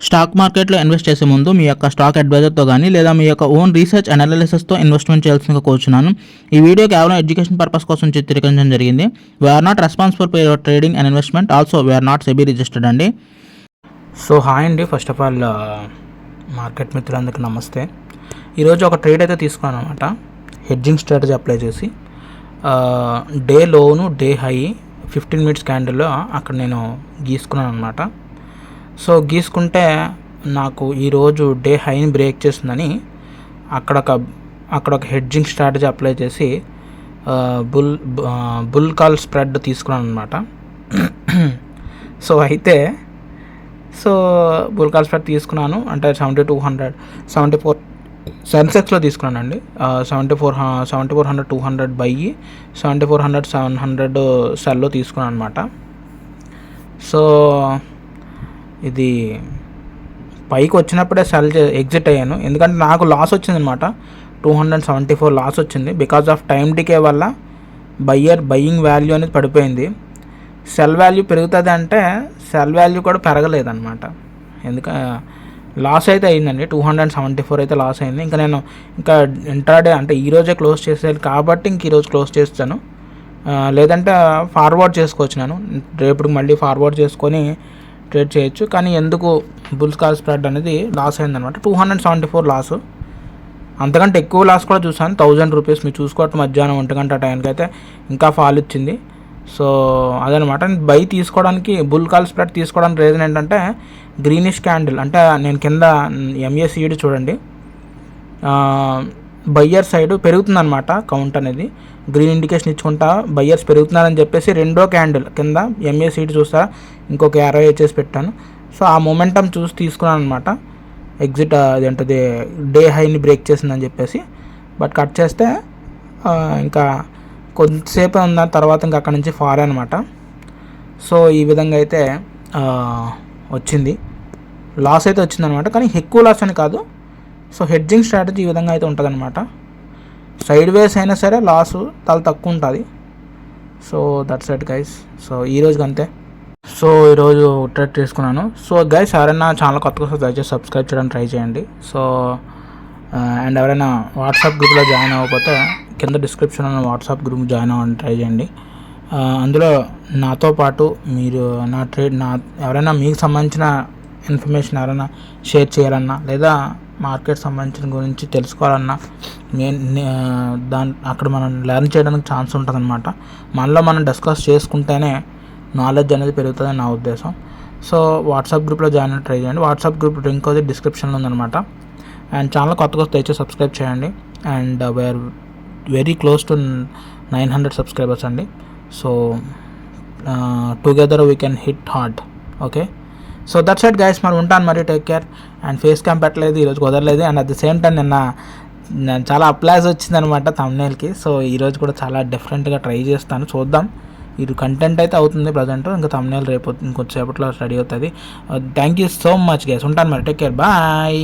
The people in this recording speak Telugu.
స్టాక్ మార్కెట్లో ఇన్వెస్ట్ చేసే ముందు మీ యొక్క స్టాక్ అడ్వైజర్తో కానీ లేదా మీ యొక్క ఓన్ రీసెర్చ్ అనాలిసిస్తో ఇన్వెస్ట్మెంట్ చేయాల్సిందిగా కోరుచున్నాను. ఈ వీడియో కేవలం ఎడ్యుకేషన్ పర్పస్ కోసం చిత్రీకరించడం జరిగింది. We are not responsible for your trading and investment. Also we are not SEBI registered అండి. సో హాయ్ అండి, ఫస్ట్ ఆఫ్ ఆల్ మార్కెట్ మిత్రులందరికీ నమస్తే. ఈరోజు ఒక ట్రేడ్ అయితే తీసుకున్నాను అనమాట. హెడ్జింగ్ స్ట్రాటజీ అప్లై చేసి డే లోను డే హై 15 మినిట్స్ క్యాండిల్లో అక్కడ నేను గీసుకున్నాను అనమాట. సో గీసుకుంటే నాకు ఈరోజు డే హైని బ్రేక్ చేస్తుందని అక్కడ ఒక హెడ్జింగ్ స్ట్రాటజీ అప్లై చేసి బుల్ కాల్ స్ప్రెడ్ తీసుకున్నాను అనమాట. సో బుల్ కాల్ స్ప్రెడ్ తీసుకున్నాను అంటే 74 సెన్సెక్స్లో తీసుకున్నానండి. 7400 200 బై 7400 700 సెల్లో తీసుకున్నాను అనమాట. సో ఇది పైకి వచ్చినప్పుడే ఎగ్జిట్ అయ్యాను, ఎందుకంటే నాకు లాస్ వచ్చింది అనమాట. 274 లాస్ వచ్చింది బికాజ్ ఆఫ్ టైం డికే వల్ల బయ్యింగ్ వాల్యూ అనేది పడిపోయింది. సెల్ వాల్యూ పెరుగుతుంది అంటే సెల్ వాల్యూ కూడా పెరగలేదన్నమాట. లాస్ అయితే అయిందండి, 274 అయితే లాస్ అయింది. నేను ఇంట్రాడే అంటే ఈరోజే క్లోజ్ చేసేయాలి కాబట్టి ఈరోజు క్లోజ్ చేస్తాను, లేదంటే ఫార్వర్డ్ చేసుకోవచ్చు. నేను రేపటికి మళ్ళీ ఫార్వర్డ్ చేసుకొని ట్రేడ్ చేయొచ్చు. కానీ ఎందుకు బుల్స్ కాల్ స్ప్రెడ్ అనేది లాస్ అయిందనమాట. 274 లాసు, అంతకంటే ఎక్కువ లాస్ కూడా చూసాను. 1000 రూపీస్ మీరు చూసుకోవటం మధ్యాహ్నం 1 గంట టైంకి అయితే ఇంకా ఫాల్ ఇచ్చింది. సో అదనమాట. బై తీసుకోవడానికి బుల్ కాల్ స్ప్రెడ్ తీసుకోవడానికి రీజన్ ఏంటంటే గ్రీనిష్ క్యాండిల్ అంటే నేను కింద MACD చూడండి, బయ్యర్ సైడ్ పెరుగుతుందన్నమాట. కౌంట్ అనేది గ్రీన్ ఇండికేషన్ ఇచ్చుకుంటా బయ్యర్స్ పెరుగుతున్నారని చెప్పేసి రెండో క్యాండిల్ కింద MACD చూస్తా ఇంకొక 60 చేసి పెట్టాను. సో ఆ మొమెంటం చూసి తీసుకున్నాను అనమాట. ఎగ్జిట్ అదేంటది డే హైని బ్రేక్ చేసిందని చెప్పేసి. బట్ కట్ చేస్తే ఇంకా కొద్దిసేపు ఉన్న తర్వాత ఇంకా అక్కడ నుంచి ఫార్ అనమాట. సో ఈ విధంగా అయితే వచ్చింది, లాస్ అయితే వచ్చిందనమాట. కానీ ఎక్కువ లాస్ అని కాదు. సో హెడ్జింగ్ స్ట్రాటజీ ఈ విధంగా అయితే ఉంటుంది అనమాట. సైడ్ వేస్ అయినా సరే లాసు చాలా తక్కువ ఉంటుంది. So that's it guys. So ఈరోజుకి అంతే. సో ఈరోజు ట్రేడ్ తీసుకున్నాను. సో గైస్ ఎవరైనా ఛానల్ కొత్తగా దయచేసి సబ్స్క్రైబ్ చేయడానికి ట్రై చేయండి. సో అండ్ ఎవరైనా వాట్సాప్ గ్రూప్లో జాయిన్ అవ్వకపోతే కింద డిస్క్రిప్షన్లో వాట్సాప్ గ్రూప్ జాయిన్ అవ్వడానికి ట్రై చేయండి. అందులో నాతో పాటు మీరు ఎవరైనా మీకు సంబంధించిన ఇన్ఫర్మేషన్ ఎవరైనా షేర్ చేయాలన్నా లేదా మార్కెట్ సంబంధించిన గురించి తెలుసుకోవాలన్నా అక్కడ మనం లెర్న్ చేయడానికి ఛాన్స్ ఉంటుంది అనమాట. మనలో మనం డిస్కస్ చేసుకుంటేనే నాలెడ్జ్ అనేది పెరుగుతుందని నా ఉద్దేశం. సో వాట్సాప్ గ్రూప్లో జాయిన్ అయ్యి ట్రై చేయండి. వాట్సాప్ గ్రూప్ లింక్ అది డిస్క్రిప్షన్లో ఉందన్నమాట. అండ్ ఛానల్ కొత్తగా దయచేసి సబ్స్క్రైబ్ చేయండి. And we're very close to 900 subscribers అండి. So together we can hit hard. Okay, so that's it guys. మరి ఉంటాను, మరి take care. And face cam పెట్టలేదు ఈరోజు, కుదరలేదు. And at the same time నిన్న చాలా అప్లాజ్ వచ్చిందనమాట థంబ్నెయిల్కి. సో ఈరోజు కూడా చాలా డిఫరెంట్గా ట్రై చేస్తాను, చూద్దాం. ఇది కంటెంట్ అయితే అవుతుంది ప్రజెంట్, ఇంకా థంబ్నెయిల్ రేపు ఇంకొంచెంసేపట్లో రెడీ అవుతుంది. Thank you so much guys. ఉంటాను మరి, టేక్ కేర్, బాయ్.